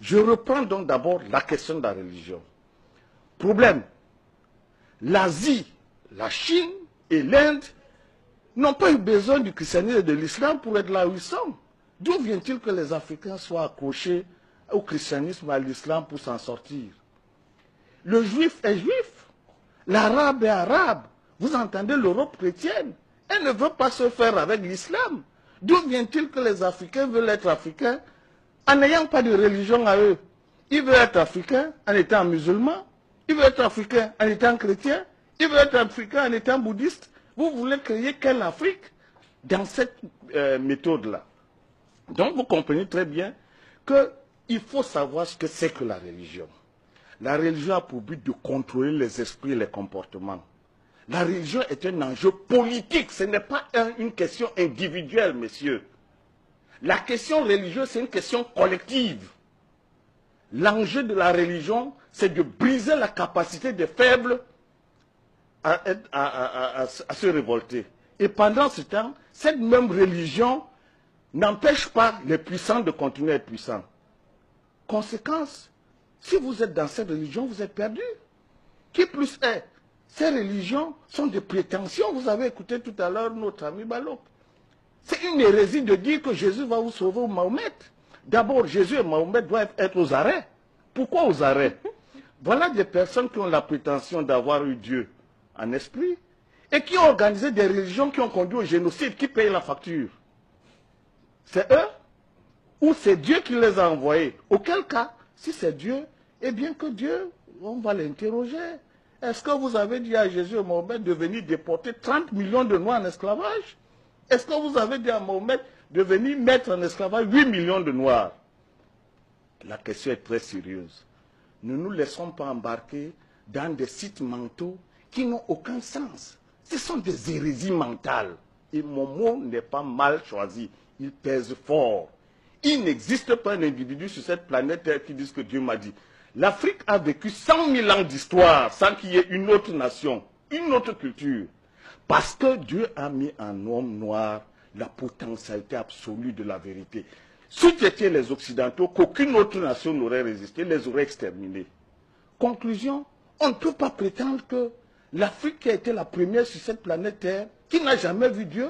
Je reprends donc d'abord la question de la religion. Problème, l'Asie, la Chine et l'Inde n'ont pas eu besoin du christianisme et de l'islam pour être là où ils sont. D'où vient-il que les Africains soient accrochés au christianisme et à l'islam pour s'en sortir? Le juif est juif, l'arabe est arabe. Vous entendez l'Europe chrétienne? Elle ne veut pas se faire avec l'islam. D'où vient-il que les Africains veulent être africains en n'ayant pas de religion à eux? Ils veulent être africains en étant musulmans, ils veulent être africains en étant chrétiens, ils veulent être africains en étant bouddhistes. Vous voulez créer quelle Afrique dans cette méthode-là? Donc vous comprenez très bien qu'il faut savoir ce que c'est que la religion. La religion a pour but de contrôler les esprits et les comportements. La religion est un enjeu politique, ce n'est pas une question individuelle, messieurs. La question religieuse, c'est une question collective. L'enjeu de la religion, c'est de briser la capacité des faibles à se révolter. Et pendant ce temps, cette même religion n'empêche pas les puissants de continuer à être puissants. Conséquence, si vous êtes dans cette religion, vous êtes perdu. Qui plus est, ces religions sont des prétentions. Vous avez écouté tout à l'heure notre ami Balok. C'est une hérésie de dire que Jésus va vous sauver ou Mahomet. D'abord, Jésus et Mahomet doivent être aux arrêts. Pourquoi aux arrêts? Voilà des personnes qui ont la prétention d'avoir eu Dieu en esprit et qui ont organisé des religions qui ont conduit au génocide, qui payent la facture. C'est eux ou c'est Dieu qui les a envoyés? Auquel cas, si c'est Dieu, eh bien que Dieu, on va l'interroger. Est-ce que vous avez dit à Jésus et Mahomet de venir déporter 30 millions de Noirs en esclavage? Est-ce que vous avez dit à Mahomet de venir mettre en esclavage 8 millions de Noirs? La question est très sérieuse. Ne nous laissons pas embarquer dans des sites mentaux qui n'ont aucun sens. Ce sont des hérésies mentales. Et mon mot n'est pas mal choisi. Il pèse fort. Il n'existe pas un individu sur cette planète Terre qui dise que Dieu m'a dit. L'Afrique a vécu 100 000 ans d'histoire sans qu'il y ait une autre nation, une autre culture. Parce que Dieu a mis en homme noir la potentialité absolue de la vérité. Si c'était les Occidentaux, qu'aucune autre nation n'aurait résisté, les aurait exterminés. Conclusion, on ne peut pas prétendre que l'Afrique qui a été la première sur cette planète Terre, qui n'a jamais vu Dieu,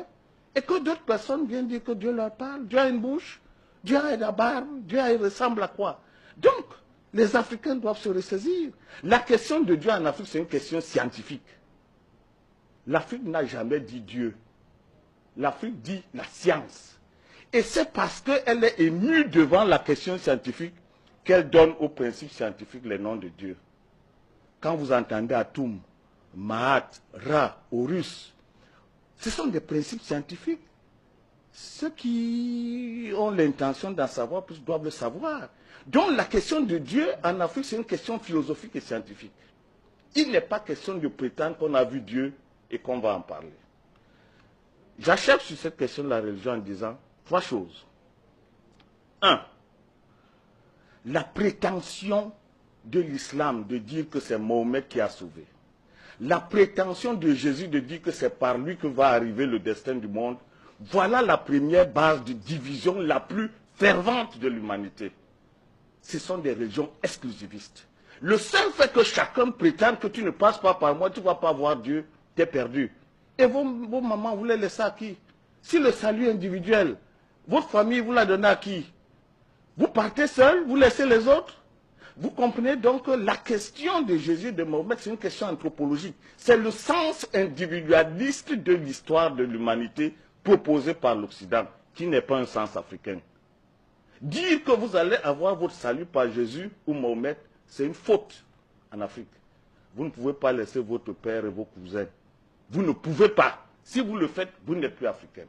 et que d'autres personnes viennent dire que Dieu leur parle. Dieu a une bouche, Dieu a la barbe, Dieu ressemble à quoi? Donc, les Africains doivent se ressaisir. La question de Dieu en Afrique, c'est une question scientifique. L'Afrique n'a jamais dit Dieu. L'Afrique dit la science. Et c'est parce qu'elle est émue devant la question scientifique qu'elle donne aux principes scientifiques les noms de Dieu. Quand vous entendez Atum, Mahat, Ra, Horus, ce sont des principes scientifiques. Ceux qui ont l'intention d'en savoir plus doivent le savoir. Donc la question de Dieu en Afrique, c'est une question philosophique et scientifique. Il n'est pas question de prétendre qu'on a vu Dieu et qu'on va en parler. J'achève sur cette question de la religion en disant 3 choses. 1. La prétention de l'islam de dire que c'est Mahomet qui a sauvé. La prétention de Jésus de dire que c'est par lui que va arriver le destin du monde. Voilà la première base de division la plus fervente de l'humanité. Ce sont des religions exclusivistes. Le seul fait que chacun prétende que tu ne passes pas par moi, tu ne vas pas voir Dieu, tu es perdu. Et vos mamans, vous les laissez à qui? Si le salut individuel, votre famille, vous la donnez à qui? Vous partez seul, vous laissez les autres? Vous comprenez donc que la question de Jésus et de Mahomet, c'est une question anthropologique. C'est le sens individualiste de l'histoire de l'humanité proposé par l'Occident, qui n'est pas un sens africain. Dire que vous allez avoir votre salut par Jésus ou Mahomet, c'est une faute en Afrique. Vous ne pouvez pas laisser votre père et vos cousins. Vous ne pouvez pas. Si vous le faites, vous n'êtes plus africain.